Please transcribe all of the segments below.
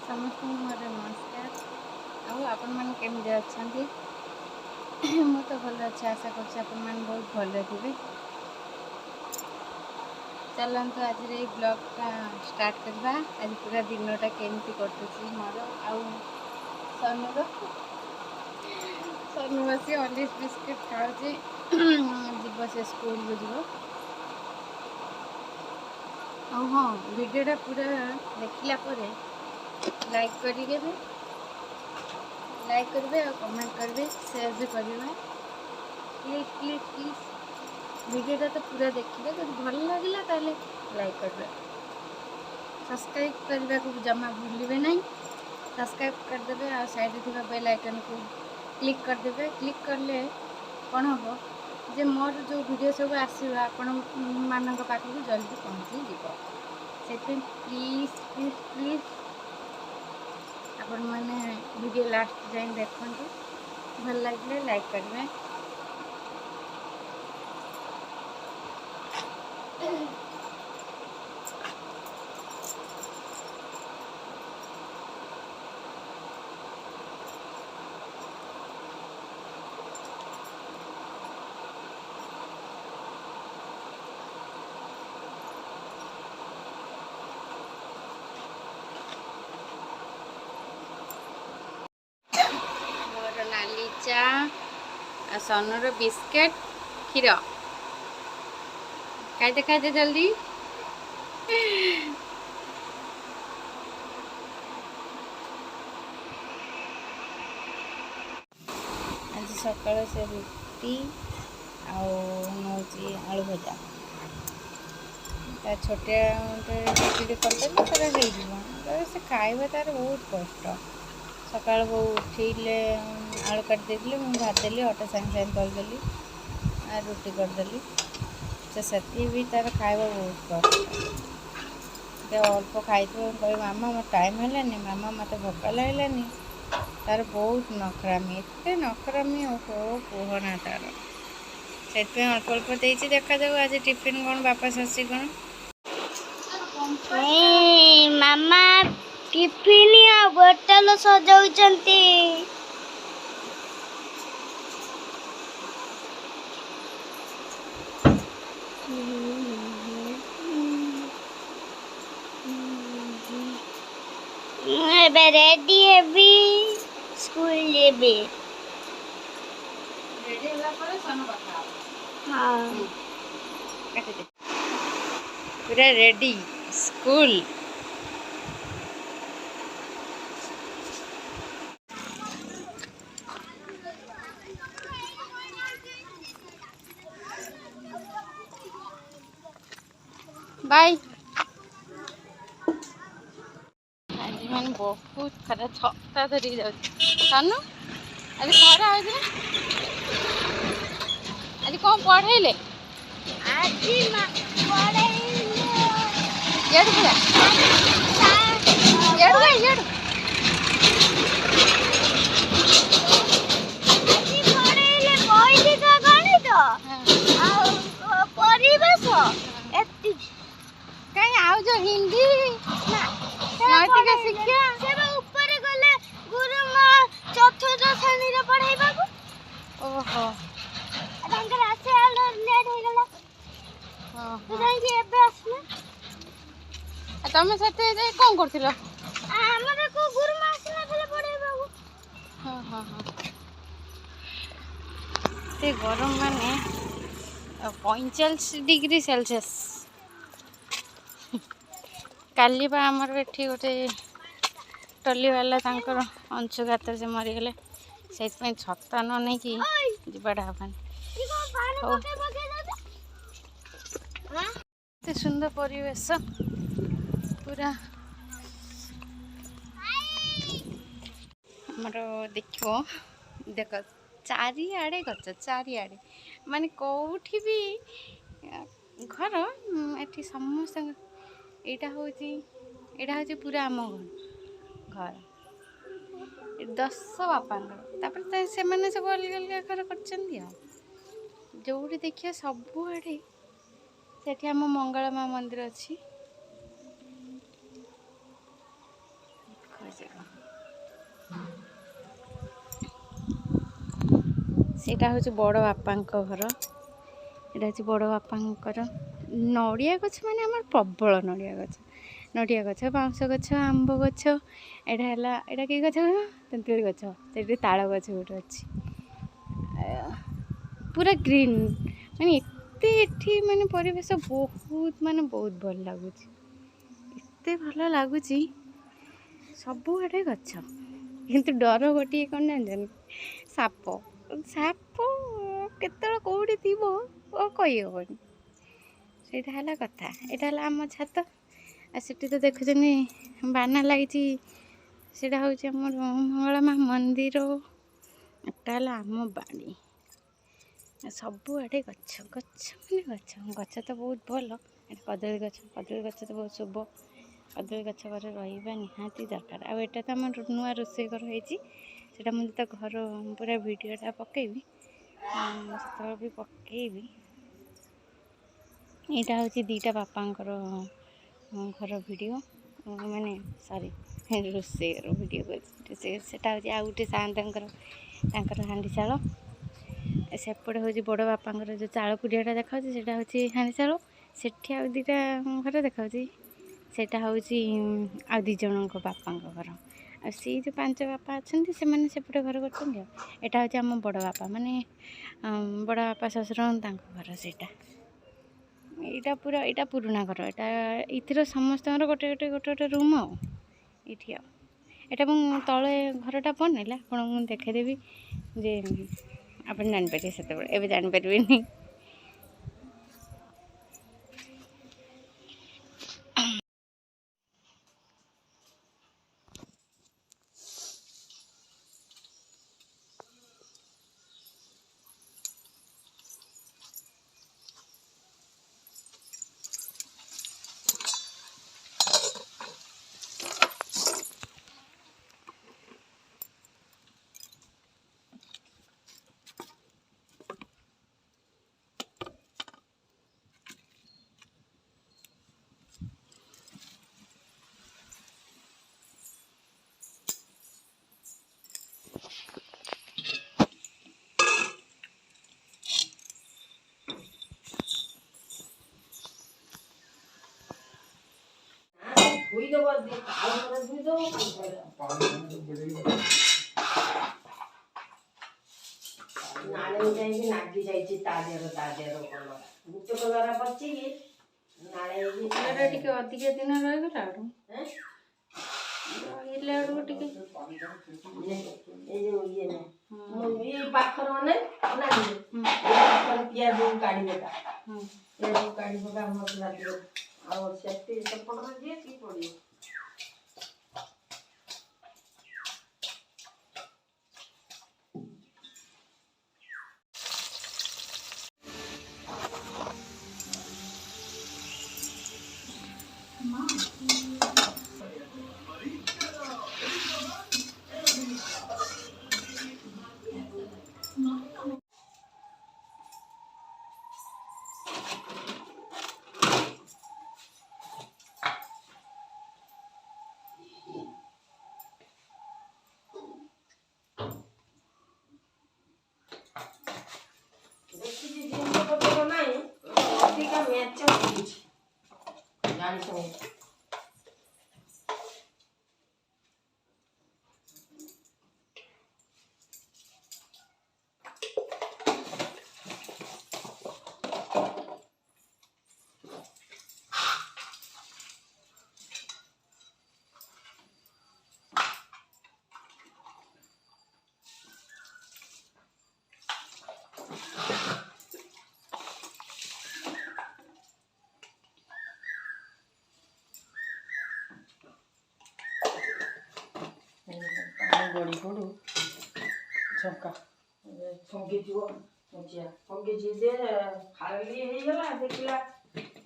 समस्त मोर नमस्कार। आपण मैंने केमती अच्छा मु तो भल अच्छे आशा कर बहुत भल थे। चलतु आज ब्लॉगटा स्टार्ट करवा। आज पूरा दिनटा केमती कटुची मोर आउ सनु सनु बस हॉर्लिक्स बिस्किट खाऊँ जीव से स्कूल को जीव। हाँ वीडियोटा पूरा देखला लाइक करेंगे और कमेंट करेंगे शेयर भी करेंगे। प्लीज प्लीज प्लीज वीडियोटा तो पूरा देखिए। जब भल लगे ताले लाइक करेंगे, सब्सक्राइब करने को जमा भूलिए नहीं। सब्सक्राइब करदे और साइड थी बेल आइकन को क्लिक करदे। क्लिक करले कौन हम जे मोर जो वीडियो सब आसो आपण मान पाखक जल्दी पहुँची जीव। से प्लीज प्लीज प्लीज आपण मैंने वीडियो लास्ट जाए देखु, भल लगे लाइक करेंगे। नाली चा सनुर बिस्किट क्षीर खाते जल्दी। आज सकाल से रुटी आउची आलू भजा छोटिया खिचड़ी करदेली तर से खाइबा तार बहुत कष्ट। सकाल वो उठिले आलू काट देली मुझे भाजदेली अटा सागे सागे करदेली और रुटी करदेली। से भी तार खाइबा बहुत कष्ट। अल्प खाई कह मामा मो टाइम है मामा मत भोक लगलानी। तार बहुत नखरामी एत नखरामी हो कहना तार से अल्प अल्प देती देखा जाऊ। आज टिफिन कौन बापा आसी कौन मामा टिफिन बोतल सजाउचंती। रेडी हेबी स्कूल जेबे। रेडी होला पर सनु बता। हाँ काटे दे पूरा रेडी स्कूल। बाय। आज मैंने बहुत खरा छता धरिक जानु। आज खरा आज आज कौन पढ़ेले येडू पूरा येडू गए येडू कहीं आओ जो हिंदी नैतिक शिक्षा ऊपर गले गुरु माँ चतुर्थ श्रेणी रे पढ़ाइबा को। ओहो तांकर आसे आलो लेट हो गला। तो जाई के एबे आसले तमे सते जे कोन करथिलो हमरे को गुरु माँ आसना भले पढ़ाइबा को। हां हां हां ते गरम माने 45 डिग्री सेल्सियस। काली बा आमर एठी गोटे टली वाला तांकर अंशुघात से मरीगले से छता न नहीं कि जीवाटा हबानी। सुंदर परिवेश पूरा आमर देखो देख चारिआडे गच चारिआडे माने कौठी भी घर एठी समस्त एटा होची पूरा आम घर 10 बापा से मैंने सब अलग अलग घर कर जो देखिए सबुआड़े से आम मंगला माँ मंदिर अच्छी ସେଇଟା ହେଉଛି ବଡ଼ ବାପାଙ୍କ ଘର। ଏଇଟା ହେଉଛି ବଡ଼ ବାପାଙ୍କର ନଡ଼ିଆ ଗଛ, ମାନେ ଆମର ପ୍ରବଳ ନଡ଼ିଆ ଗଛ, ବାଉଁଶ ଗଛ, ଆମ୍ବ ଗଛ। ଏଇଟା କି ଗଛ କହିବ? ତେନ୍ତୁଳି ଗଛ। ସେଇଠି ତାଳ ଗଛ ଗୋଟେ ଅଛି। ପୁରା ଗ୍ରୀନ୍, ମାନେ ଏତେ ଏଠି ମାନେ ପରିବେଶ ବହୁତ ଭଲ ଲାଗୁଛି। ଏତେ ଭଲ ଲାଗୁଛି, ସବୁଆଡ଼େ ଗଛ। କିନ୍ତୁ ଡର ଗୋଟିଏ କ'ଣ ଜାଣିଛନ୍ତି? ସାପ କେତେବେଳେ କେଉଁଠି ଥିବ କହିହେବନି। ସେଇଟା ହେଲା କଥା। ଏଇଟା ହେଲା ଆମ ଛାତ। ଆଉ ସେଠି ତ ଦେଖୁଛନ୍ତି ବାନା ଲାଗିଛି, ସେଇଟା ହେଉଛି ଆମର ମଙ୍ଗଳା ମା ମନ୍ଦିର। ଏଟା ହେଲା ଆମ ବାଡ଼ି। ସବୁଆଡ଼େ ଗଛ ତ ବହୁତ ଭଲ। ଏଟା କଦଳୀ ଗଛ ତ ବହୁତ ଶୁଭ। କଦଳୀ ଗଛ ଘରେ ରହିବା ନିହାତି ଦରକାର। ଆଉ ଏଟା ତ ଆମର ନୂଆ ରୋଷେଇ ଘର ହେଇଛି। ସେଇଟା ମୁଁ ଯେତେ ଘର ପୁରା ଭିଡ଼ିଓଟା ପକେଇବି, ସେତେବେଳେ ବି ପକେଇବି। ଏଇଟା ହେଉଛି ଦୁଇଟା ବାପାଙ୍କର ଘର ଭିଡ଼ିଓ, ମାନେ ସରି ରୋଷେଇ ଘର ଭିଡ଼ିଓ କରିଛି। ସେଟା ହେଉଛି ଆଉ ଗୋଟେ ତାଙ୍କର ହାଣ୍ଡିଶାଳ। ସେପଟେ ହେଉଛି ବଡ଼ ବାପାଙ୍କର ଯେଉଁ ଚାଳ କୁଡ଼ିଆଟା ଦେଖାଉଛି, ସେଇଟା ହେଉଛି ହାଣ୍ଡିଶାଳ। ସେଠି ଆଉ ଦୁଇଟା ଘର ଦେଖାଉଛି, ସେଇଟା ହେଉଛି ଆଉ ଦୁଇ ଜଣଙ୍କ ବାପାଙ୍କ ଘର। ଆଉ ସେଇ ଯେଉଁ 5 ବାପା ଅଛନ୍ତି, ସେମାନେ ସେପଟେ ଘର କରିଛନ୍ତି। ଆଉ ଏଇଟା ହେଉଛି ଆମ ବଡ଼ ବାପା, ମାନେ ବଡ଼ ବାପା ଶ୍ୱଶୁର ତାଙ୍କ ଘର। ସେଇଟା ଏଇଟା ପୁରୁଣା ଘର। ଏଥିରେ ସମସ୍ତଙ୍କର ଗୋଟେ ରୁମ୍। ଆଉ ଏଇଠି ଏଇଟା ମୁଁ ତଳେ ଘରଟା ବନେଇଲା ଆପଣଙ୍କୁ ମୁଁ ଦେଖାଇଦେବି, ଯେ ଆପଣ ଜାଣିପାରିବେ ସେତେବେଳେ। ଏବେ ଜାଣିପାରିବେନି। ନାଳେଇ ଯାଇକି ନାଗି ଯାଇଛି ତା ଦେହର କଲରା, ଗୋଟେ କଲରା ପଚିକି ନାଳେଇ ଟିକେ ଅଧିକା ଦିନ ରହିଗଲା ଆଠୁ ରହିଲା ବେଳକୁ ଟିକେ ଏଇ ଯୋଉ ଇଏ ପାଖର ପିଆଜ କାଢି ପକା, ମସଲା ଦିଅ। ଆଉ ସେଠି ସେପଟରେ ଯିଏ କି ପଡିବ। ବଡ଼ି ପଡ଼ୁ ଛଙ୍କା ଛଙ୍ଗିଯିବ ମୁଚିଆ ଛଙ୍ଗିଛି ଯେ ଖାଲି ହେଇଗଲା। ଦେଖିଲା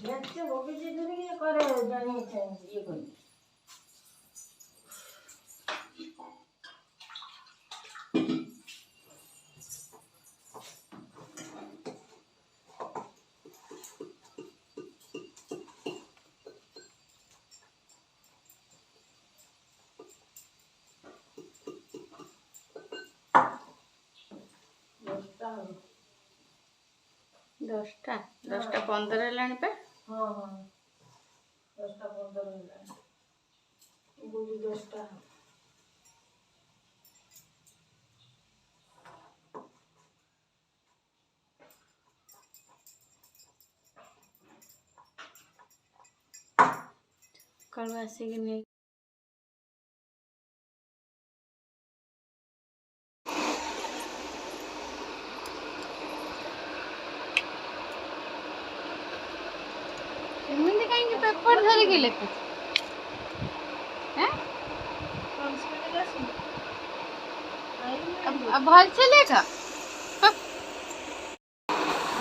ମେଞ୍ଚେ ବଗିଚି ଧରିକି କରେ ଜାଣି ଇଏ କରି 10ଟା 10:15 ହେଲାଣି ପା। ହଁ ହଁ 10:15 ହେଲାଣି। ବୁଢ଼ୀ 10ଟା। ସକାଳୁ ଆସିକି ନେଇ ଏମିତି କାହିଁକି ପେପର ଧରିକି ଲେଖୁଛୁ? ଭଲସେ ଲେଖ।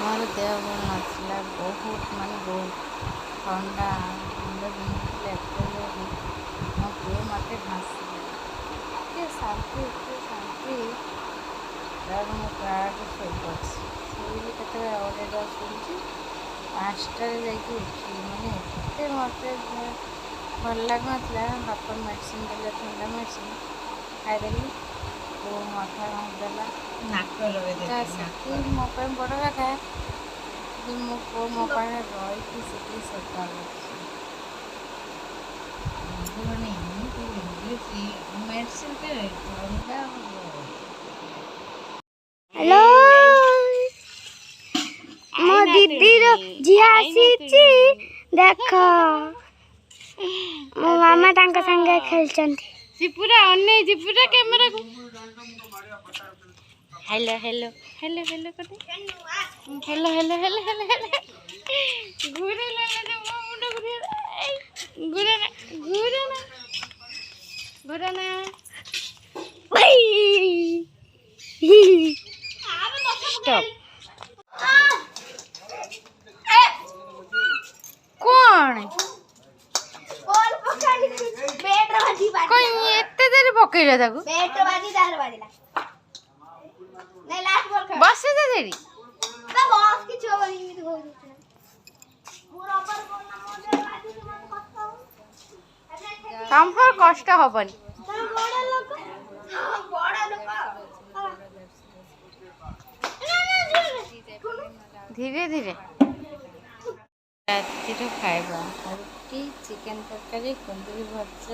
ମୋର ଦେହ ଭଲ ନଥିଲା, ବହୁତ ମାନେ ବହୁତ ଥଣ୍ଡା ମୁଣ୍ଡ ବିନ୍ଧୁଥିଲା ଏତେ ଜୋରରେ। ମୋ ପୁଅ ମୋତେ ହସିଲା, ଏତେ ଶାନ୍ତି ତାପରେ ମୁଁ ପ୍ରାୟକୁ ଶୋଇପଡ଼ିଛି। ଶୋଇଲି କେତେବେଳେ ଅଢ଼େଇଟା ଶୋଇଛି, 5ଟାରେ ଯାଇକି ଉଠିଲି। ମାନେ ଏତେ ମୋତେ ଭଲ ଲାଗୁନଥିଲା। ବାପା ମେଡ଼ିସିନ ଦେଲେ, ଥଣ୍ଡା ମେଡ଼ିସିନ ଖାଇଦେଲି। ପୁଅ ମାଥା ଦେଲା, ନାକ ଲଗେଇ ସେତିକି ମୋ ପାଇଁ ବଡ଼ କଥା ଯେ ମୋ ପୁଅ ମୋ ପାଖରେ ରହିକି ସେଠି ସେବା କରୁଛି। ମେଡ଼ିସିନ ଥଣ୍ଡା हेलो ମୋ ଦିଦିର ଝିଅ ଆସିଛି ଦେଖ। ମୋ ମାମା ତାଙ୍କ ସାଙ୍ଗେ ଖେଳୁଛନ୍ତି। ପୁରା ଅନେଇଛି ପୁରା କ୍ୟାମେରାକୁ। हेलो हेलो हेलो हेलो करते hello hello hello hello hello घूरे ले ले मो मुंडा घूरे घूरे ना घूरे ना घूरे ना स्टॉप। कौन कोई एते देरी पकेइला ताकू बस दे देरी तमपर कष्ट हबनी धीरे धीरे। रातिर खाइबा रुटी चिकेन तरकारी कुंदरी भजा।